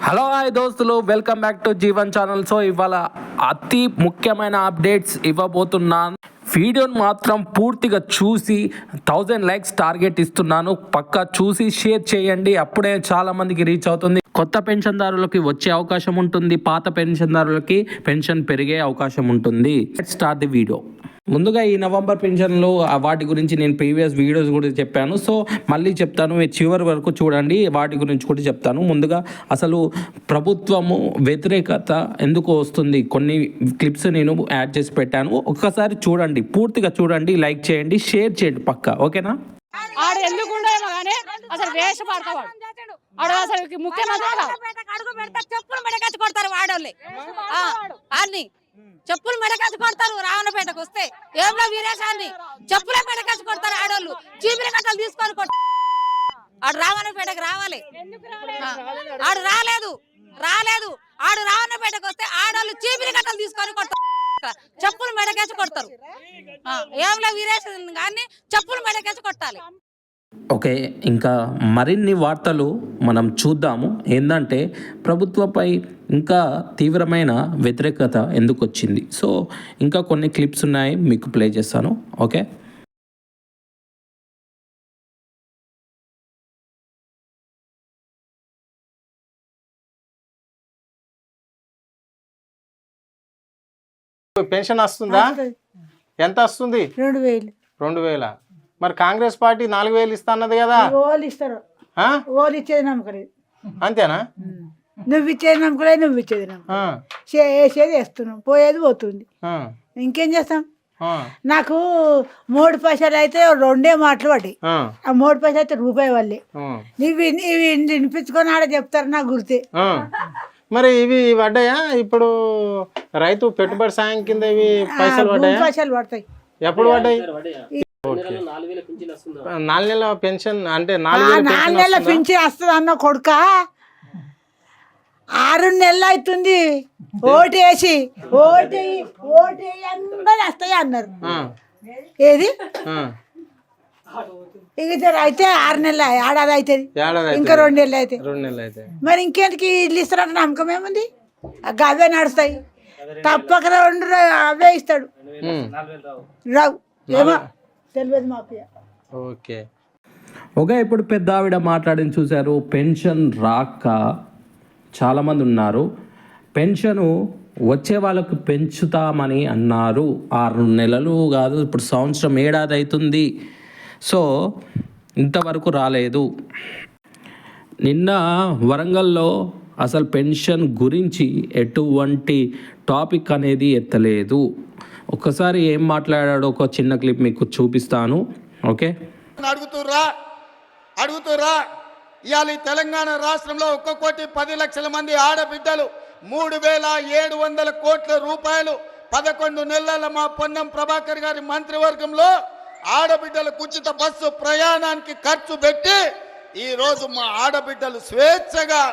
Hello hi దోస్తులు, welcome back to Jeevan channel. So ఇవాళ అతి ముఖ్యమైన అప్డేట్స్ ఇవ్వబోతున్నాను. వీడియోని మాత్రం పూర్తిగా చూసి 1000 లైక్స్ టార్గెట్ ఇస్తున్నాను. పక్కా చూసి షేర్ చేయండి, అప్పుడే చాలా మందికి రీచ్ అవుతుంది. కొత్త పెన్షన్దారులకి వచ్చే అవకాశం ఉంటుంది, పాత పెన్షన్దారులకి పెన్షన్ పెరిగే అవకాశం ఉంటుంది. Let's start the video. ముందుగా ఈ నవంబర్ పెన్షన్లు వాటి గురించి నేను ప్రీవియస్ వీడియోస్ కూడా చెప్పాను. సో మళ్ళీ చెప్తాను, చివరి వరకు చూడండి, వాటి గురించి కూడా చెప్తాను. ముందుగా అసలు ప్రభుత్వము వ్యతిరేకత ఎందుకు వస్తుంది, కొన్ని క్లిప్స్ నేను యాడ్ చేసి పెట్టాను. ఒక్కసారి చూడండి, పూర్తిగా చూడండి, లైక్ చేయండి, షేర్ చేయండి పక్కా, ఓకేనా? ఆడు ఎందుకు ఉండేమో కానీ అసలు వేషపడతావాడు. ఆడు అసలు ముఖ్యమంత్రి అడుగు పెడతా చెప్పులు మెడకచ్చి కొడతారు వాడోళ్ళే. అన్ని చెప్పులు మెడకచ్చి కొడతారు. రావణపేటకు వస్తే ఏంలో వీరేశాన్ని చెప్పులే మెడకచ్చి కొడతారు ఆడోళ్ళు. చీపిరి కట్టలు తీసుకొని ఆడు రావణపేటకు రావాలి. ఆడు రాలేదు. ఆడు రావణపేటకు వస్తే ఆడోళ్ళు చీపిరి కట్టలు తీసుకొని కొడతారు, చెప్పులు మెడకేసి కొడతారు. ఏంలో వీరేశాన్ని కానీ చెప్పులు మెడకేసి కొట్టాలి. ఓకే, ఇంకా మరిన్ని వార్తలు మనం చూద్దాము. ఏంటంటే ప్రభుత్వంపై ఇంకా తీవ్రమైన వ్యతిరేకత ఎందుకు వచ్చింది. సో ఇంకా కొన్ని క్లిప్స్ ఉన్నాయి, మీకు ప్లే చేస్తాను. ఓకే, పెన్షన్ వస్తుందా? ఎంత వస్తుంది? 2000. 2000. మరి కాంగ్రెస్ పార్టీ 4000 ఇస్తా అన్నది కదా. వాళ్ళు ఇస్తారు, వాళ్ళు ఇచ్చేది నమ్మకలేదు. అంతేనా? నువ్వు ఇచ్చేది నమ్మకలేదు, నువ్వు ఇచ్చేది నమ్మకం. చేసేది వేస్తున్నావు, పోయేది పోతుంది. ఇంకేం చేస్తాం? నాకు 3 పైసలు అయితే 2 మాటలు పడ్డాయి. ఆ 3 పైసలు అయితే రూపాయి వాళ్ళే. నీవి వినిపించుకొని ఆడ చెప్తారు, నాకు గుర్తే. మరి ఇవి పడ్డాయా? ఇప్పుడు రైతు పెట్టుబడి సాయం కింద ఇవి పైసలు పడ్డాయా? పైసలు పడతాయి. ఎప్పుడు పడ్డాయి? 4 నెలల పెన్షన్ అంటే 4 నెలల పెన్షన్ వస్తుంది అన్న కొడుక. 6 నెలలు అవుతుంది ఓటేసి అందరూ వస్తాయి అన్నారు. ఏది ఇక అయితే 6 నెలలు ఏడాది అవుతుంది, ఇంకా 2 నెలలు అయితే మరి ఇంకేంటికి ఇల్లు ఇస్తారంటే నమ్మకం ఏముంది? అవే నడుస్తాయి, తప్పక 2 అవే ఇస్తాడు. రావు ఏమో తెలియదు మాకు. ఓకే ఓకే, ఇప్పుడు పెద్ద ఆవిడ మాట్లాడిన చూశారు. పెన్షన్ రాక చాలామంది ఉన్నారు. పెన్షను వచ్చే వాళ్ళకు పెంచుతామని అన్నారు. 6 నెలలు కాదు, ఇప్పుడు సంవత్సరం, ఏడాది అవుతుంది. సో ఇంతవరకు రాలేదు. నిన్న వరంగల్లో అసలు పెన్షన్ గురించి ఎటువంటి టాపిక్ అనేది ఎత్తలేదు. ఒక్కసారి ఏం మాట్లాడాడో ఒక చిన్న క్లిప్ మీకు చూపిస్తాను. ఓకే, అడుగుతురా ఇవాళ తెలంగాణ రాష్ట్రంలో 1,10,00,000 మంది ఆడబిడ్డలు 3,700 కోట్ల రూపాయలు 11 నెలల మా పొన్నం ప్రభాకర్ గారి మంత్రివర్గంలో ఆడబిడ్డలకు ఉచిత బస్సు ప్రయాణానికి ఖర్చు పెట్టి ఈరోజు మా ఆడబిడ్డలు స్వేచ్ఛగా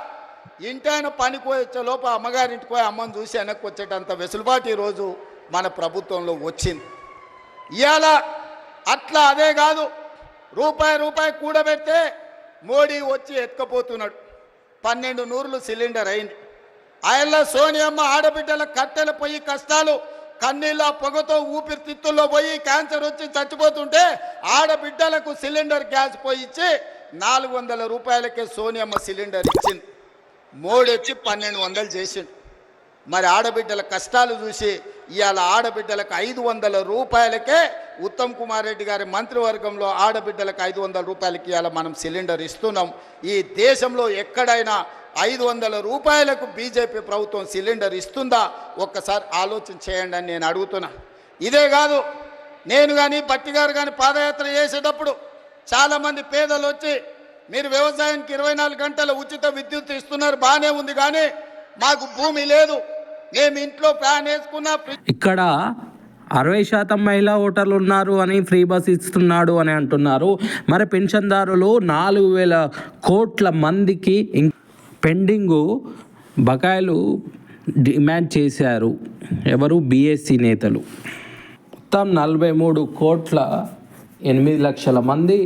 ఇంటైన పనికి వచ్చే లోప అమ్మగారింటికి పోయి అమ్మని చూసి వెనక్కి వచ్చేటంత వెసులుబాటు ఈరోజు మన ప్రభుత్వంలో వచ్చింది. ఇవాళ అట్లా అదే కాదు, రూపాయి కూడబెడితే మోడీ వచ్చి ఎత్తుకపోతున్నాడు. 12 నూరులు సిలిండర్ అయింది. ఆయనలో సోనియమ్మ ఆడబిడ్డల కట్టెల పొయ్యి కష్టాలు, కన్నీళ్ళ పొగతో ఊపిరితిత్తుల్లో పోయి క్యాన్సర్ వచ్చి చచ్చిపోతుంటే ఆడబిడ్డలకు సిలిండర్ గ్యాస్ పోయి ఇచ్చి 400 రూపాయలకే సోనియమ్మ సిలిండర్ ఇచ్చింది. మోడీ వచ్చి 1200 చేసిండు. మరి ఆడబిడ్డల కష్టాలు చూసి ఇవాళ ఆడబిడ్డలకు 500 రూపాయలకే ఉత్తమ్ కుమార్ రెడ్డి గారి మంత్రివర్గంలో ఆడబిడ్డలకు 500 రూపాయలకి ఇవాళ మనం సిలిండర్ ఇస్తున్నాం. ఈ దేశంలో ఎక్కడైనా 500 రూపాయలకు బీజేపీ ప్రభుత్వం సిలిండర్ ఇస్తుందా? ఒక్కసారి ఆలోచన చేయండి అని నేను అడుగుతున్నా. ఇదే కాదు, నేను కానీ బట్టి గారు కానీ పాదయాత్ర చేసేటప్పుడు చాలామంది పేదలు వచ్చి మీరు వ్యవసాయానికి 24 గంటల ఉచిత విద్యుత్ ఇస్తున్నారు, బాగానే ఉంది, కానీ మాకు భూమి లేదు, మేము ఇంట్లో ఫ్యాన్ వేసుకున్నా. ఇక్కడ 60% మహిళా ఓటర్లు ఉన్నారు అని ఫ్రీ బస్ ఇస్తున్నాడు అని అంటున్నారు. మరి పెన్షన్దారులు 4,000 కోట్ల మందికి పెండింగు బకాయిలు డిమాండ్ చేశారు. ఎవరు? బీఎస్సీ నేతలు. మొత్తం 43 కోట్ల 8 లక్షల మంది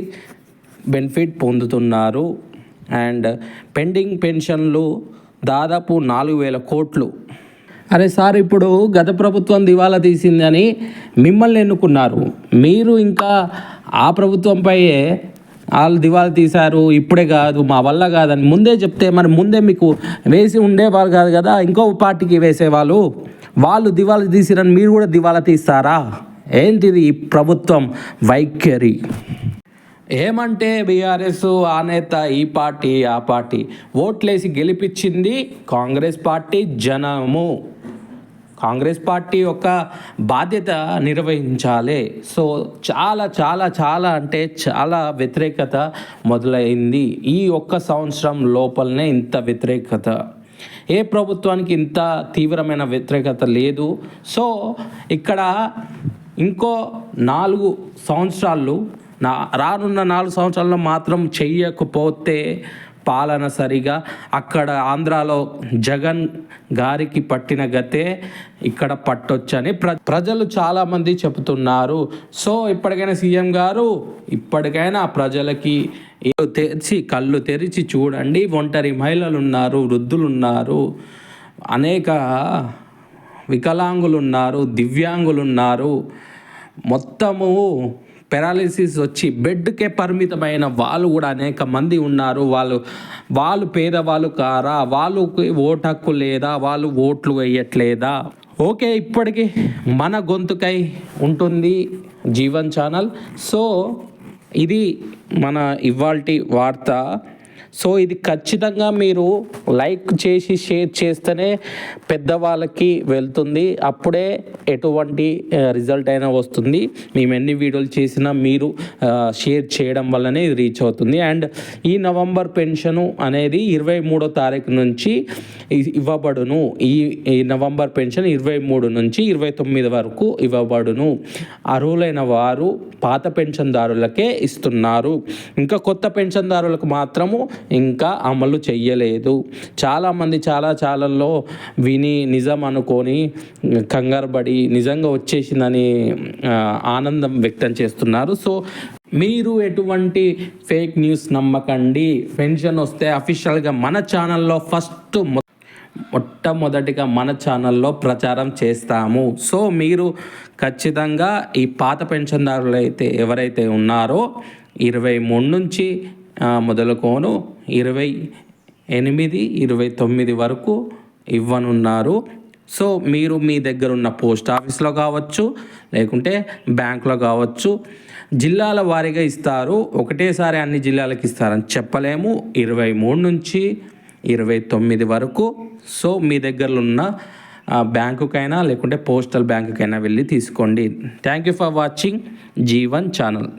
బెనిఫిట్ పొందుతున్నారు. అండ్ పెండింగ్ పెన్షన్లు దాదాపు 4,000 కోట్లు. అరే సార్, ఇప్పుడు గత ప్రభుత్వం దివాలా తీసిందని మిమ్మల్ని ఎన్నుకున్నారు, మీరు ఇంకా ఆ ప్రభుత్వంపై వాళ్ళు దివాలా తీశారు, ఇప్పుడే కాదు మా వల్ల కాదని ముందే చెప్తే మరి ముందే మీకు వేసి ఉండేవాళ్ళు కాదు కదా, ఇంకో పార్టీకి వేసేవాళ్ళు. వాళ్ళు దివాలా తీసిరని మీరు కూడా దివాలా తీస్తారా? ఏంటిది ఈ ప్రభుత్వం వైఖరి? ఏమంటే బీఆర్ఎస్ ఆ నేత, ఈ పార్టీ ఆ పార్టీ, ఓట్లేసి గెలిపించింది కాంగ్రెస్ పార్టీ, జనము. కాంగ్రెస్ పార్టీ యొక్క బాధ్యత నిర్వహించాలి. సో చాలా చాలా చాలా అంటే చాలా వ్యతిరేకత మొదలైంది. ఈ ఒక్క సంవత్సరం లోపలనే ఇంత వ్యతిరేకత, ఏ ప్రభుత్వానికి ఇంత తీవ్రమైన వ్యతిరేకత లేదు. సో ఇక్కడ ఇంకో 4 సంవత్సరాలు, రానున్న 4 సంవత్సరాల్లో మాత్రం చెయ్యకపోతే పాలన సరిగా అక్కడ ఆంధ్రాలో జగన్ గారికి పట్టిన గతే ఇక్కడ పట్టొచ్చని ప్రజలు చాలామంది చెబుతున్నారు. సో ఇప్పటికైనా సీఎం గారు, ఇప్పటికైనా ప్రజలకి కళ్ళు తెరిచి చూడండి. ఒంటరి మహిళలు ఉన్నారు, వృద్ధులు ఉన్నారు, అనేక వికలాంగులు ఉన్నారు, దివ్యాంగులు ఉన్నారు, మొత్తము పెరాలిసిస్ వచ్చి బెడ్కే పరిమితమైన వాళ్ళు కూడా అనేక మంది ఉన్నారు. వాళ్ళు పేదవాళ్ళు కారా? వాళ్ళకి ఓటు హక్కు లేదా? వాళ్ళు ఓట్లు వేయట్లేదా? ఓకే, ఇప్పటికీ మన గొంతుకై ఉంటుంది జీవన్ ఛానల్. సో ఇది మన ఇవాల్టి వార్త. సో ఇది ఖచ్చితంగా మీరు లైక్ చేసి షేర్ చేస్తేనే పెద్దవాళ్ళకి వెళ్తుంది, అప్పుడే ఎటువంటి రిజల్ట్ అయినా వస్తుంది. మేము ఎన్ని వీడియోలు చేసినా మీరు షేర్ చేయడం వల్లనే ఇది రీచ్ అవుతుంది. అండ్ ఈ నవంబర్ పెన్షను అనేది 23వ తారీఖు నుంచి ఇవ్వబడును. ఈ నవంబర్ పెన్షన్ 23 నుంచి 29 వరకు ఇవ్వబడును. అర్హులైన వారు పాత పెన్షన్దారులకే ఇస్తున్నారు. ఇంకా కొత్త పెన్షన్దారులకు మాత్రము ఇంకా అమలు చెయ్యలేదు. చాలామంది చాలా ఛానల్లో విని నిజం అనుకొని కంగారుపడి నిజంగా వచ్చేసిందని ఆనందం వ్యక్తం చేస్తున్నారు. సో మీరు ఎటువంటి ఫేక్ న్యూస్ నమ్మకండి. పెన్షన్ వస్తే అఫీషియల్గా మన ఛానల్లో మొట్టమొదటిగా మన ఛానల్లో ప్రచారం చేస్తాము. సో మీరు ఖచ్చితంగా ఈ పాత పెన్షన్దారులు ఎవరైతే ఉన్నారో 23 నుంచి మొదలుకోను 28, 29 వరకు ఇవ్వనున్నారు. సో మీరు మీ దగ్గర ఉన్న పోస్ట్ ఆఫీస్లో కావచ్చు, లేకుంటే బ్యాంకులో కావచ్చు, జిల్లాల వారీగా ఇస్తారు. ఒకటేసారి అన్ని జిల్లాలకు ఇస్తారని చెప్పలేము. 23 నుంచి 29 వరకు. సో మీ దగ్గరలో ఉన్న బ్యాంకుకైనా లేకుంటే పోస్టల్ బ్యాంకుకైనా వెళ్ళి తీసుకోండి. Thank you for watching Jeevan channel.